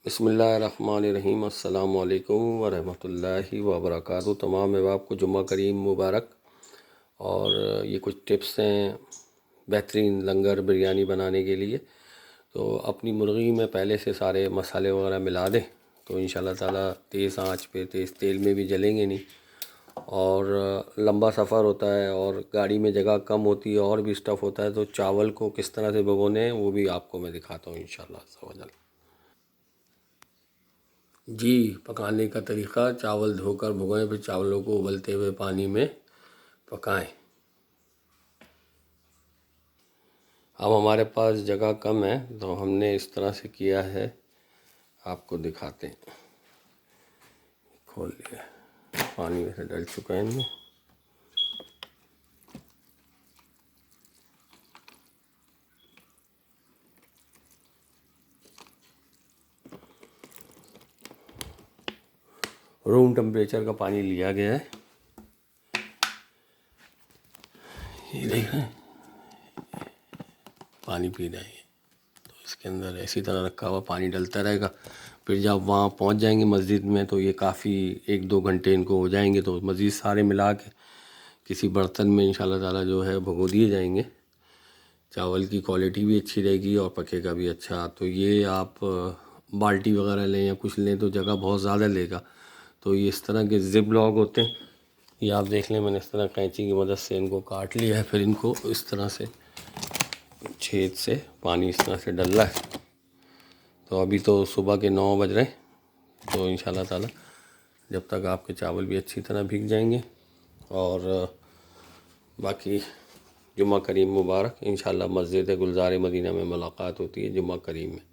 بسم اللہ الرحمن الرحیم۔ السلام علیکم ورحمۃ اللہ وبرکاتہ۔ تمام احباب کو جمعہ کریم مبارک۔ اور یہ کچھ ٹپس ہیں بہترین لنگر بریانی بنانے کے لیے۔ تو اپنی مرغی میں پہلے سے سارے مسالے وغیرہ ملا دیں تو انشاءاللہ تعالیٰ تیز آنچ پہ تیز تیل میں بھی جلیں گے نہیں۔ اور لمبا سفر ہوتا ہے اور گاڑی میں جگہ کم ہوتی ہے اور بھی اسٹف ہوتا ہے، تو چاول کو کس طرح سے بھگونے ہیں وہ بھی آپ کو میں دکھاتا ہوں انشاءاللہ عز و جل۔ جی، پکانے کا طریقہ: چاول دھو کر بھگوئیں، پھر چاولوں کو ابلتے ہوئے پانی میں پکائیں۔ اب ہمارے پاس جگہ کم ہے تو ہم نے اس طرح سے کیا ہے، آپ کو دکھاتے ہیں۔ کھول لیا، پانی ویسے ڈل چکا ہے ان میں۔ روم ٹمپریچر کا پانی لیا گیا ہے، یہ دیکھ رہے ہیں پانی پی رہے ہیں۔ تو اس کے اندر اسی طرح رکھا ہوا پانی ڈلتا رہے گا۔ پھر جب وہاں پہنچ جائیں گے مسجد میں تو یہ کافی 1-2 گھنٹے ان کو ہو جائیں گے، تو مزید سارے ملا کے کسی برتن میں انشاءاللہ تعالیٰ جو ہے بھگو دیے جائیں گے۔ چاول کی کوالٹی بھی اچھی رہے گی اور پکے گا بھی اچھا۔ تو یہ آپ بالٹی وغیرہ لیں یا کچھ لیں تو جگہ بہت زیادہ لے گا۔ تو یہ اس طرح کے زپ لاگ ہوتے ہیں، یہ آپ دیکھ لیں، میں نے اس طرح قینچی کی مدد سے ان کو کاٹ لیا ہے۔ پھر ان کو اس طرح سے چھید سے پانی اس طرح سے ڈل رہا ہے۔ تو ابھی تو صبح کے 9 بج رہے ہیں، تو انشاءاللہ تعالیٰ جب تک آپ کے چاول بھی اچھی طرح بھیگ جائیں گے۔ اور باقی جمعہ کریم مبارک۔ انشاءاللہ مسجد گلزار مدینہ میں ملاقات ہوتی ہے جمعہ کریم میں۔